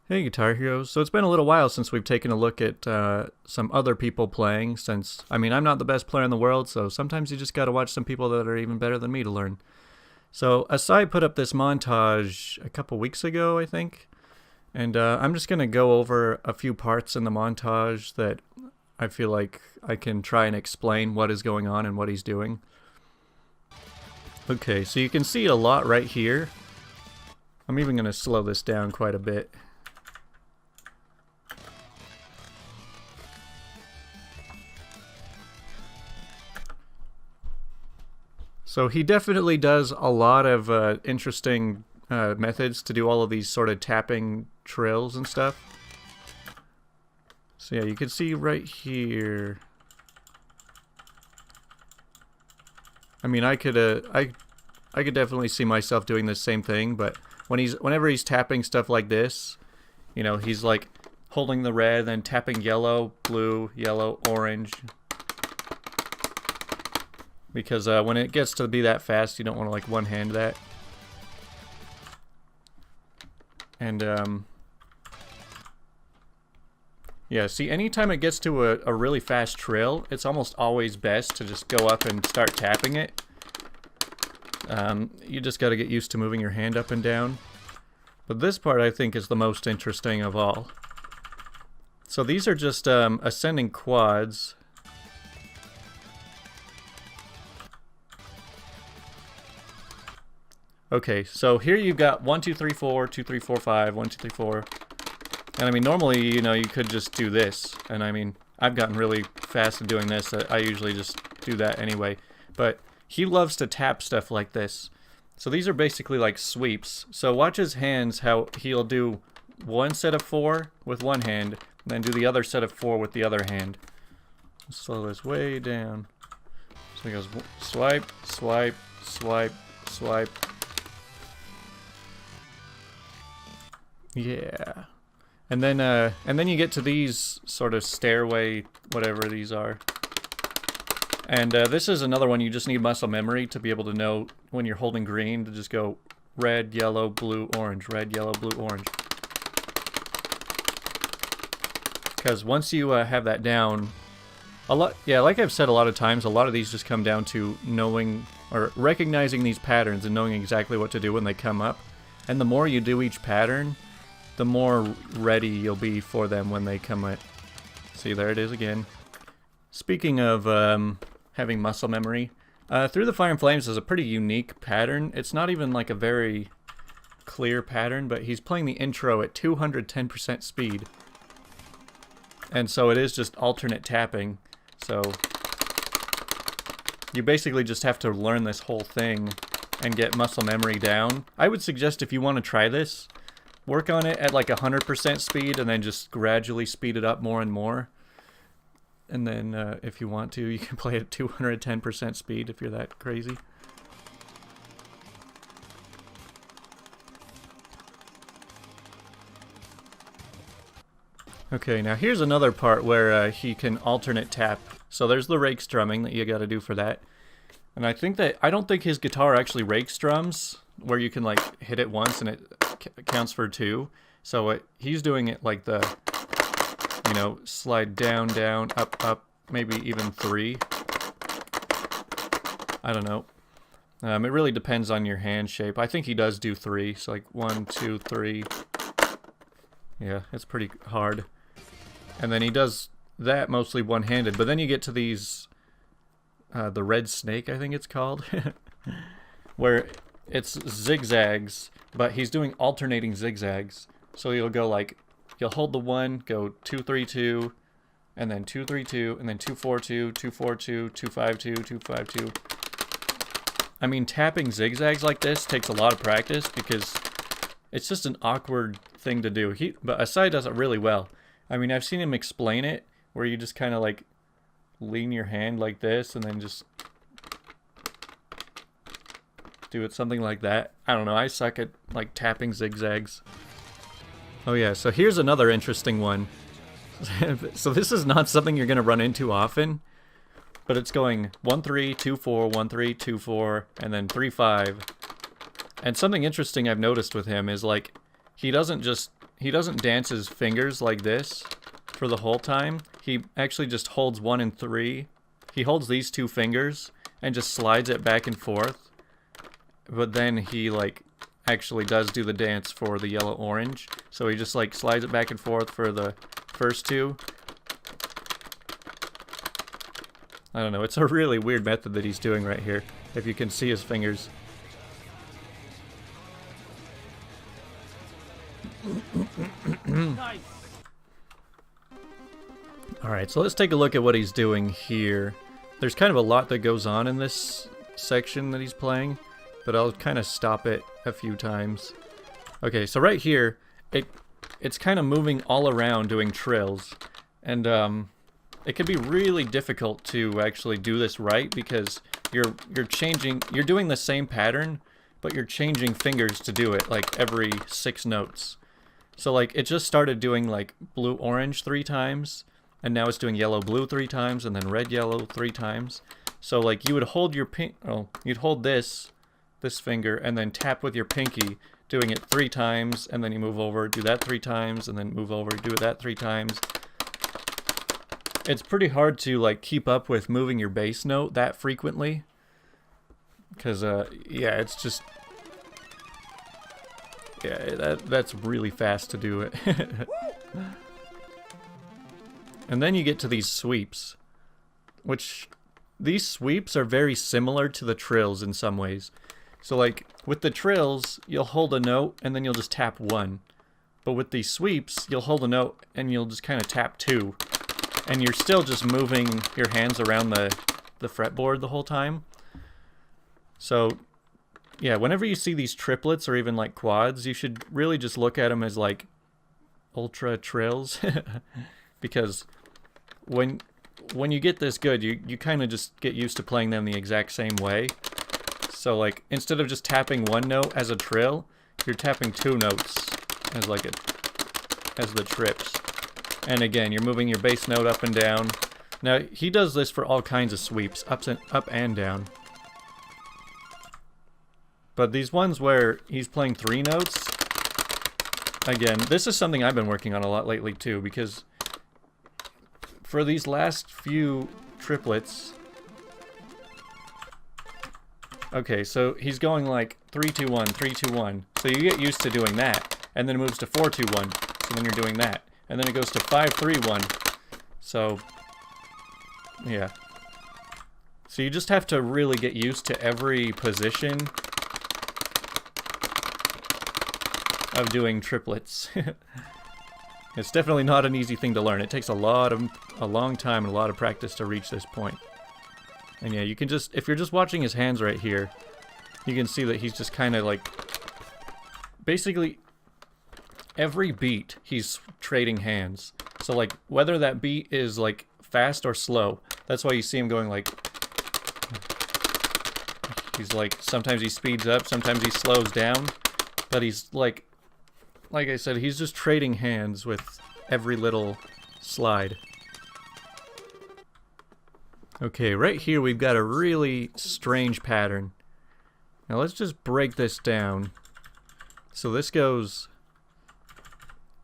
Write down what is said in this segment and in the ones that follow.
Hey Guitar Heroes, so it's been a little while since we've taken a look at some other people playing since, I'm not the best player in the world, so sometimes you just gotta watch some people that are even better than me to learn. So Acai put up this montage a couple weeks ago, I think, and I'm just gonna go over a few parts in the montage that I feel like I can try and explain what is going on and what he's doing. Okay, so you can see a lot right here. I'm even gonna slow this down quite a bit. So he definitely does a lot of interesting methods to do all of these sort of tapping trills and stuff. So yeah, you can see right here. I could definitely see myself doing the same thing, but whenever he's tapping stuff like this, he's like holding the red, then tapping yellow, blue, yellow, orange. Because when it gets to be that fast, you don't want to like one-hand that. And yeah, see, anytime it gets to a really fast trill, it's almost always best to just go up and start tapping it. You just got to get used to moving your hand up and down. But this part I think is the most interesting of all. So these are just ascending quads. Okay, so here you've got 1, 2, 3, 4, 2, 3, 4, 5, 1, 2, 3, 4. And normally, you could just do this. And I've gotten really fast at doing this. I usually just do that anyway. But he loves to tap stuff like this. So these are basically like sweeps. So watch his hands, how he'll do one set of 4 with one hand, and then do the other set of 4 with the other hand. Slow this way down. So he goes swipe, swipe, swipe, swipe. Yeah. And then you get to these sort of stairway, whatever these are. And this is another one you just need muscle memory to be able to know when you're holding green to just go red, yellow, blue, orange, red, yellow, blue, orange. Because once you have that down, like I've said a lot of times, a lot of these just come down to knowing or recognizing these patterns and knowing exactly what to do when they come up. And the more you do each pattern, the more ready you'll be for them when they come up. See, there it is again. Speaking of having muscle memory, Through the Fire and Flames is a pretty unique pattern. It's not even like a very clear pattern, but he's playing the intro at 210% speed. And so it is just alternate tapping. So you basically just have to learn this whole thing and get muscle memory down. I would suggest if you want to try this, work on it at like 100% speed and then just gradually speed it up more and more. And then if you want to, you can play at 210% speed if you're that crazy. Okay, now here's another part where he can alternate tap. So there's the rake strumming that you gotta do for that. And I don't think his guitar actually rake strums, where you can like hit it once and it counts for 2. So he's doing it like the, slide down, down, up, up, maybe even 3. I don't know. It really depends on your hand shape. I think he does do 3, so like 1, 2, 3. Yeah, it's pretty hard. And then he does that mostly one-handed, but then you get to these, the red snake, I think it's called, where it's zigzags, but he's doing alternating zigzags. So you'll go like, you'll hold the 1, go 2, 3, 2, and then 2, 3, 2, and then 2, 4, 2, 2, 4, 2, 2, 5, 2, 2, 5, 2. Tapping zigzags like this takes a lot of practice because it's just an awkward thing to do. But Acai does it really well. I've seen him explain it, where you just kind of like lean your hand like this and then just do it something like that. I don't know, I suck at like tapping zigzags. Oh yeah, so here's another interesting one. So this is not something you're gonna run into often, but it's going 1, 3, 2, 4, 1, 3, 2, 4, and then 3, 5. And something interesting I've noticed with him is like, he doesn't just he doesn't dance his fingers like this for the whole time. He actually just holds 1 and 3. He holds these 2 fingers and just slides it back and forth. But then he like actually does do the dance for the yellow orange. So he just like slides it back and forth for the first 2. I don't know, it's a really weird method that he's doing right here, if you can see his fingers. Nice. Alright, so let's take a look at what he's doing here. There's kind of a lot that goes on in this section that he's playing, but I'll kind of stop it a few times. Okay, so right here, it's kind of moving all around doing trills, and it can be really difficult to actually do this right because you're doing the same pattern, but you're changing fingers to do it like every 6 notes. So like it just started doing like blue orange 3 times, and now it's doing yellow blue 3 times, and then red yellow 3 times. So like you would hold your you'd hold this finger and then tap with your pinky, doing it 3 times, and then you move over, do that 3 times, and then move over, do that 3 times. It's pretty hard to like keep up with moving your bass note that frequently, because yeah, it's just, yeah, that's really fast to do it. And then you get to these sweeps, which these sweeps are very similar to the trills in some ways. So like with the trills, you'll hold a note and then you'll just tap 1, but with these sweeps, you'll hold a note and you'll just kind of tap 2. And you're still just moving your hands around the fretboard the whole time. So, yeah, whenever you see these triplets or even like quads, you should really just look at them as like ultra trills. Because when you get this good, you kind of just get used to playing them the exact same way. So like, instead of just tapping 1 note as a trill, you're tapping 2 notes as like as the trips. And again, you're moving your bass note up and down. Now, he does this for all kinds of sweeps, up and down. But these ones where he's playing 3 notes, again, this is something I've been working on a lot lately too, because for these last few triplets, okay, so he's going like 3-2-1, 3-2-1. So you get used to doing that, and then it moves to 4-2-1. So then you're doing that. And then it goes to 5-3-1. So, yeah. So you just have to really get used to every position of doing triplets. It's definitely not an easy thing to learn. It takes a long time and a lot of practice to reach this point. And yeah, you can just, if you're just watching his hands right here, you can see that he's just kind of like, basically, every beat, he's trading hands. So like, whether that beat is like fast or slow, that's why you see him going like, he's like, sometimes he speeds up, sometimes he slows down, but he's like I said, he's just trading hands with every little slide. Okay, right here we've got a really strange pattern. Now let's just break this down. So this goes,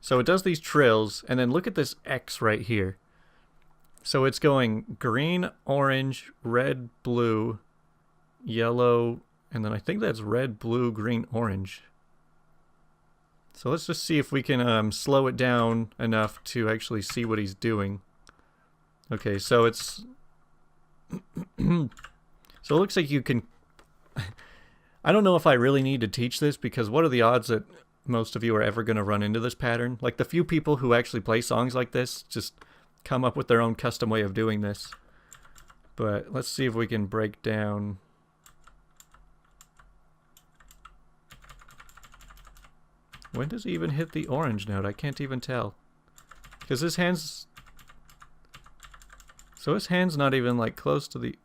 so it does these trills, and then look at this X right here. So it's going green, orange, red, blue, yellow, and then I think that's red, blue, green, orange. So let's just see if we can slow it down enough to actually see what he's doing. Okay, so it's... so it looks like you can... I don't know if I really need to teach this, because what are the odds that most of you are ever going to run into this pattern? Like, the few people who actually play songs like this just come up with their own custom way of doing this. But let's see if we can break down... When does he even hit the orange note? I can't even tell. Because his hand's... So his hand's not even like close to the...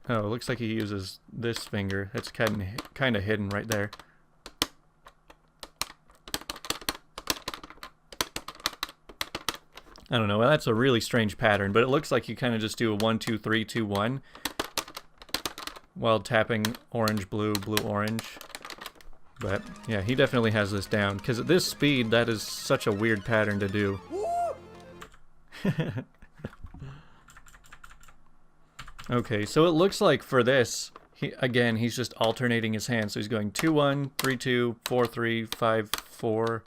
Oh, it looks like he uses this finger. It's kind of hidden right there. I don't know, well, that's a really strange pattern, but it looks like you kind of just do a 1, 2, 3, 2, 1 while tapping orange, blue, blue, orange. But yeah, he definitely has this down, because at this speed, that is such a weird pattern to do. Okay, so it looks like for this, again, he's just alternating his hands. So he's going 2-1, 3-2, 4-3, 5-4.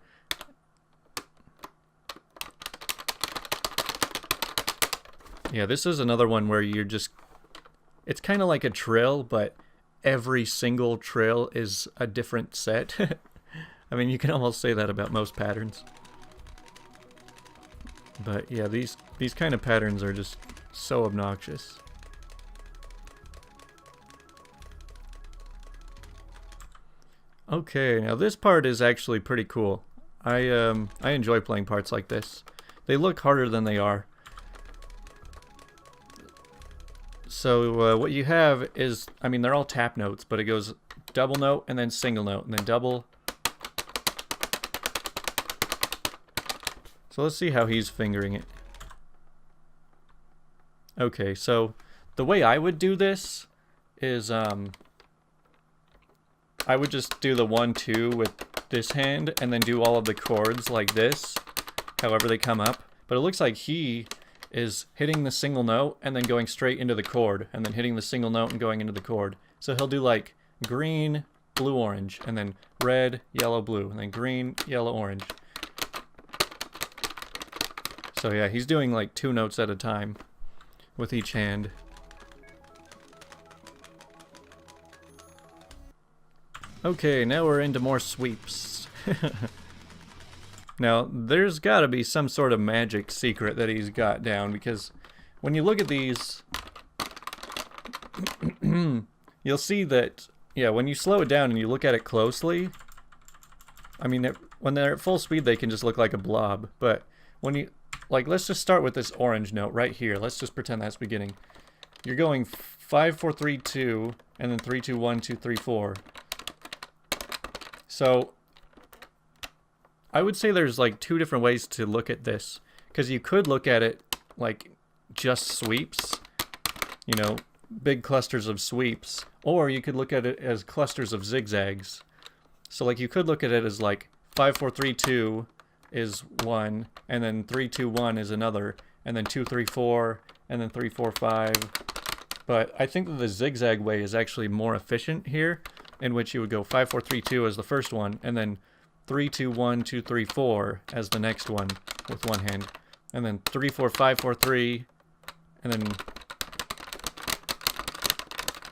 Yeah, this is another one where you're just... It's kind of like a trill, but every single trill is a different set. I mean, you can almost say that about most patterns. But yeah, these kind of patterns are just so obnoxious. Okay, now this part is actually pretty cool. I enjoy playing parts like this. They look harder than they are. So what you have is, I mean, they're all tap notes, but it goes double note and then single note and then double. So let's see how he's fingering it. Okay, so the way I would do this is I would just do the 1-2 with this hand and then do all of the chords like this, however they come up. But it looks like he is hitting the single note and then going straight into the chord, and then hitting the single note and going into the chord. So he'll do like green, blue, orange, and then red, yellow, blue, and then green, yellow, orange. So yeah, he's doing like 2 notes at a time with each hand. Okay, now we're into more sweeps. Now, there's got to be some sort of magic secret that he's got down, because when you look at these, you'll see that, yeah, when you slow it down and you look at it closely, I mean, when they're at full speed, they can just look like a blob. But when you, like, let's just start with this orange note right here. Let's just pretend that's beginning. You're going 5-4-3-2, and then 3-2-1-2-3-4. So I would say there's like 2 different ways to look at this, because you could look at it like just sweeps, you know, big clusters of sweeps, or you could look at it as clusters of zigzags. So like you could look at it as like 5-4-3-2 is one, and then 3-2-1 is another, and then 2-3-4, and then 3-4-5. But I think that the zigzag way is actually more efficient here, in which you would go 5-4-3-2 as the first one, and then 3-2-1-2-3-4 as the next one with one hand, and then 3-4-5-4-3, and then,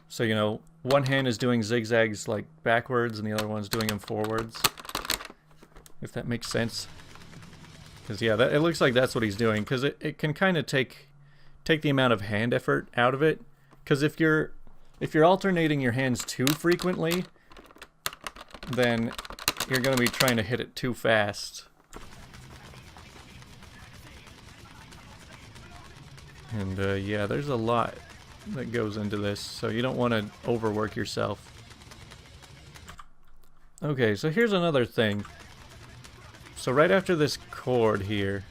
so you know, one hand is doing zigzags like backwards and the other one's doing them forwards, if that makes sense. Because yeah, it looks like that's what he's doing, because it can kind of take the amount of hand effort out of it. Because if you're alternating your hands too frequently, then you're going to be trying to hit it too fast. And yeah, there's a lot that goes into this, so you don't want to overwork yourself. Okay, so here's another thing. So right after this chord here,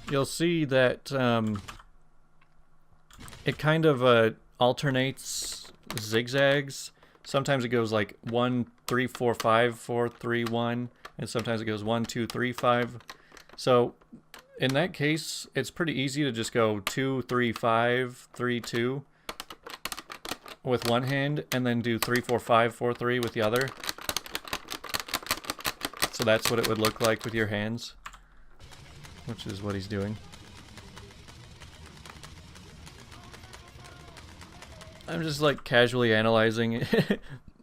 you'll see that it kind of alternates zigzags. Sometimes it goes like 1, 3, 4, 5, 4, 3, 1, and sometimes it goes 1, 2, 3, 5. So in that case, it's pretty easy to just go 2, 3, 5, 3, 2 with one hand, and then do 3, 4, 5, 4, 3 with the other. So that's what it would look like with your hands, which is what he's doing. I'm just like casually analyzing it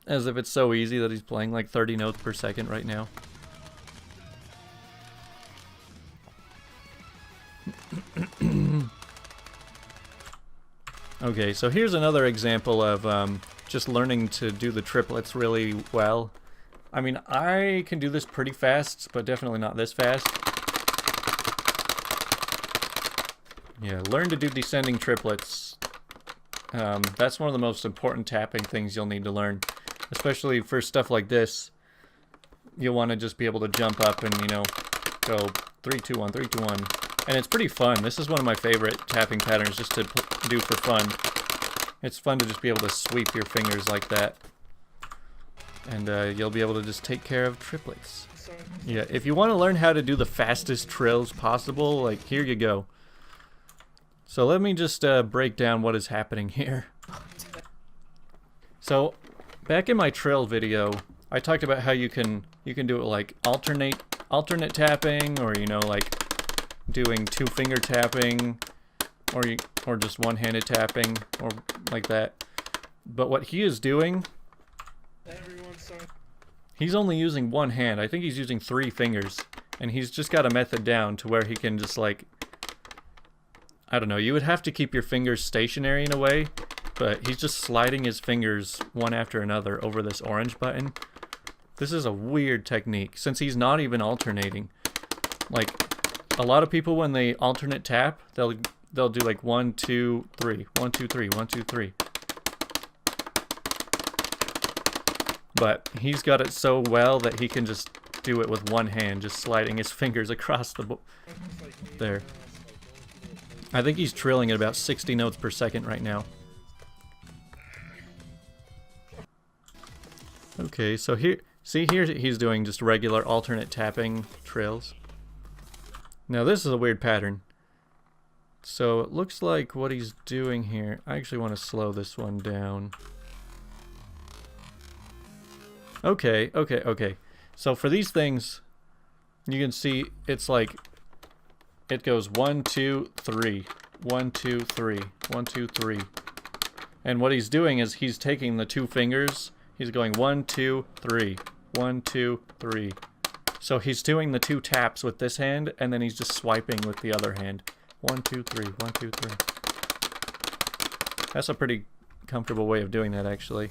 as if it's so easy that he's playing like 30 notes per second right now. Okay, so here's another example of just learning to do the triplets really well. I mean, I can do this pretty fast, but definitely not this fast. Yeah, learn to do descending triplets. That's one of the most important tapping things you'll need to learn. Especially for stuff like this. You'll want to just be able to jump up and, you know, go 3, 2, 1, 3, 2, 1. And it's pretty fun. This is one of my favorite tapping patterns just to do for fun. It's fun to just be able to sweep your fingers like that. And you'll be able to just take care of triplets. Yeah, if you want to learn how to do the fastest trills possible, like, here you go. So let me just break down what is happening here. So, back in my trill video, I talked about how you can do it like alternate tapping, or you know, like doing two-finger tapping, or just one-handed tapping, or like that. But what he is doing, he's only using one hand. I think he's using 3 fingers, and he's just got a method down to where he can just like, I don't know, you would have to keep your fingers stationary in a way, but he's just sliding his fingers one after another over this orange button. This is a weird technique, since he's not even alternating. Like, a lot of people when they alternate tap, they'll do like 1, 2, 3, 1, 2, 3, 1, 2, 3. But he's got it so well that he can just do it with one hand, just sliding his fingers across the there. I think he's trilling at about 60 notes per second right now. Okay, so here he's doing just regular alternate tapping trills. Now this is a weird pattern. So it looks like what he's doing here, I actually want to slow this one down. Okay. So for these things, you can see it's like, it goes 1, 2, 3, 1, 2, 3, 1, 2, 3. And what he's doing is he's taking the 2 fingers, he's going 1, 2, 3, 1, 2, 3. So he's doing the 2 taps with this hand, and then he's just swiping with the other hand. 1, 2, 3, 1, 2, 3. That's a pretty comfortable way of doing that, actually.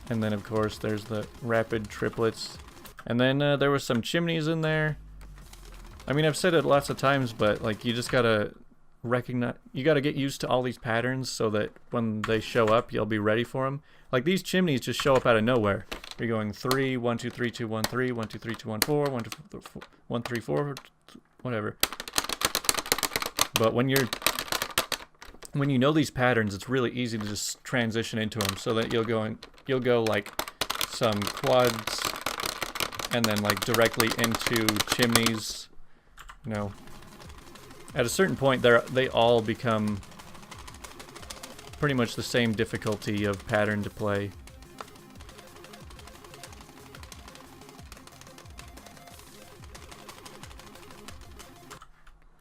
And then, of course, there's the rapid triplets. And then there was some chimneys in there. I mean, I've said it lots of times, but like, you just gotta recognize, you gotta get used to all these patterns so that when they show up, you'll be ready for them. Like, these chimneys just show up out of nowhere. You're going 3, 1, 2, 3, 2, 1, 3, 1, 2, 3, 2, 1, 4, 1, 2, 4, 1, 3, 4, whatever. But when you know these patterns, it's really easy to just transition into them, so that you'll go like some quads, and then like directly into chimneys. You know, at a certain point, they all become pretty much the same difficulty of pattern to play.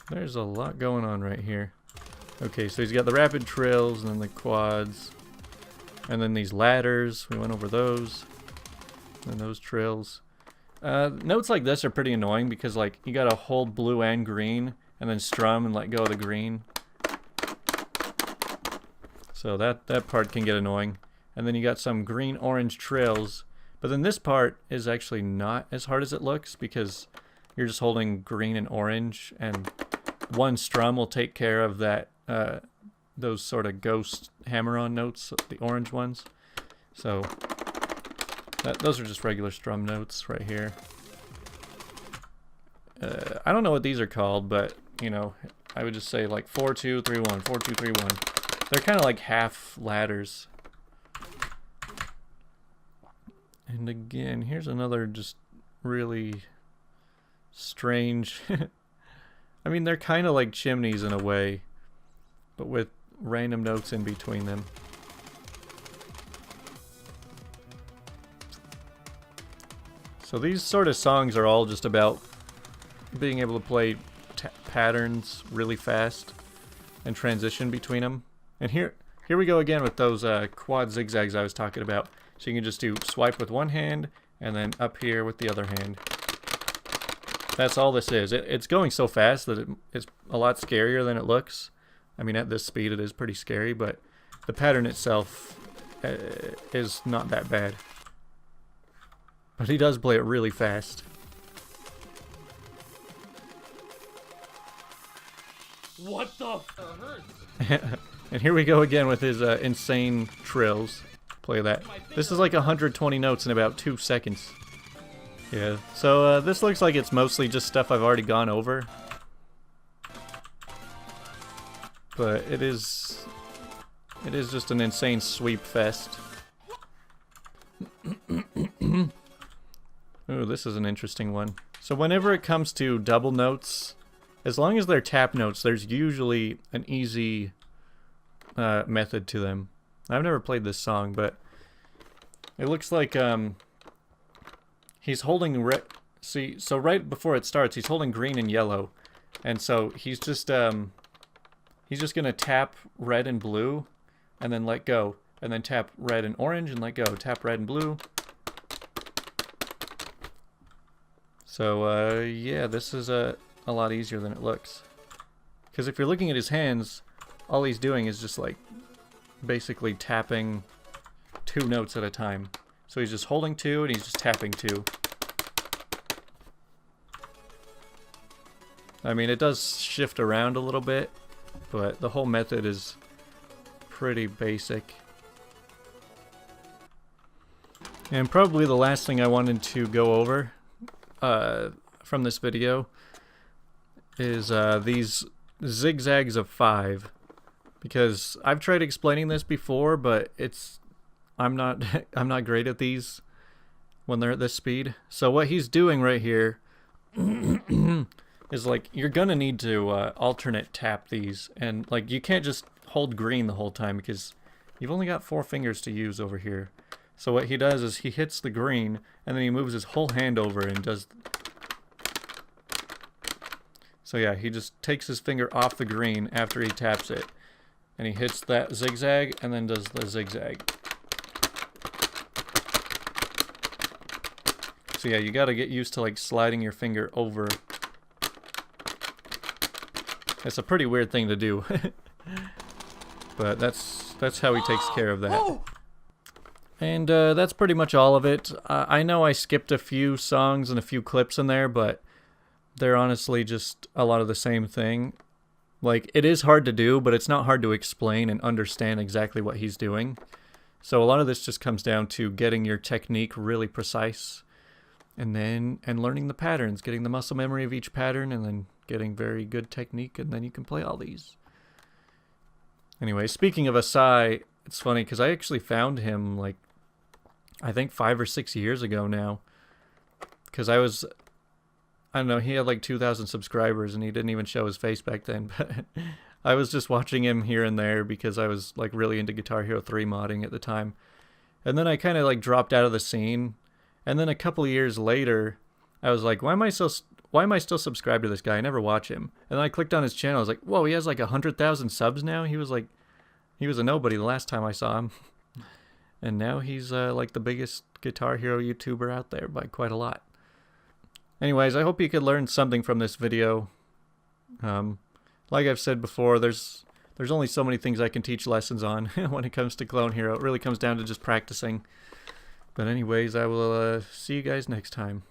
There's a lot going on right here. Okay, so he's got the rapid trills, and then the quads, and then these ladders. We went over those, and those trills. Notes like this are pretty annoying because, like, you gotta hold blue and green, and then strum and let go of the green. So that part can get annoying. And then you got some green-orange trills, but then this part is actually not as hard as it looks because you're just holding green and orange, and one strum will take care of that. Those sort of ghost hammer-on notes, the orange ones. So those are just regular strum notes right here. I don't know what these are called, but you know, I would just say like 4, 2, 3, 1, 4, 2, 3, 1. They're kind of like half ladders. And again, here's another just really strange. I mean, they're kind of like chimneys in a way, but with random notes in between them. So these sort of songs are all just about being able to play patterns really fast and transition between them. And here we go again with those quad zigzags I was talking about. So you can just do swipe with one hand and then up here with the other hand. That's all this is. It's going so fast that it's a lot scarier than it looks. I mean, at this speed it is pretty scary, but the pattern itself is not that bad. But he does play it really fast. What the? And here we go again with his insane trills. Play that. This is like 120 notes in about 2 seconds. Yeah, so this looks like it's mostly just stuff I've already gone over. But it is just an insane sweep fest. Ooh, this is an interesting one. So whenever it comes to double notes, as long as they're tap notes, there's usually an easy method to them. I've never played this song, but it looks like he's holding see, so right before it starts, he's holding green and yellow, and so he's just gonna tap red and blue, and then let go, and then tap red and orange and let go. Tap red and blue. So yeah, this is a lot easier than it looks. Because if you're looking at his hands, all he's doing is just like basically tapping 2 notes at a time. So he's just holding 2 and he's just tapping 2. I mean, it does shift around a little bit, but the whole method is pretty basic. And probably the last thing I wanted to go over from this video is these zigzags of 5, because I've tried explaining this before, but I'm not I'm not great at these when they're at this speed. So what he's doing right here is like, you're gonna need to alternate tap these, and like you can't just hold green the whole time because you've only got 4 fingers to use over here. So what he does is he hits the green and then he moves his whole hand over and does. So yeah, he just takes his finger off the green after he taps it, and he hits that zigzag and then does the zigzag. So yeah, you gotta get used to like sliding your finger over. It's a pretty weird thing to do. But that's how he takes care of that. And that's pretty much all of it. I know I skipped a few songs and a few clips in there, but they're honestly just a lot of the same thing. Like, it is hard to do, but it's not hard to explain and understand exactly what he's doing. So a lot of this just comes down to getting your technique really precise, and learning the patterns, getting the muscle memory of each pattern, and then getting very good technique, and then you can play all these. Anyway, speaking of Acai, it's funny because I actually found him like, I think 5 or 6 years ago now. Because I don't know, he had like 2,000 subscribers and he didn't even show his face back then. But I was just watching him here and there because I was like really into Guitar Hero 3 modding at the time. And then I kind of like dropped out of the scene. And then a couple of years later, I was like, why am I still subscribed to this guy? I never watch him. And then I clicked on his channel. I was like, whoa, he has like 100,000 subs now? He was a nobody the last time I saw him. And now he's like the biggest Guitar Hero YouTuber out there by quite a lot. Anyways, I hope you could learn something from this video. Like I've said before, there's only so many things I can teach lessons on when it comes to Clone Hero. It really comes down to just practicing. But anyways, I will see you guys next time.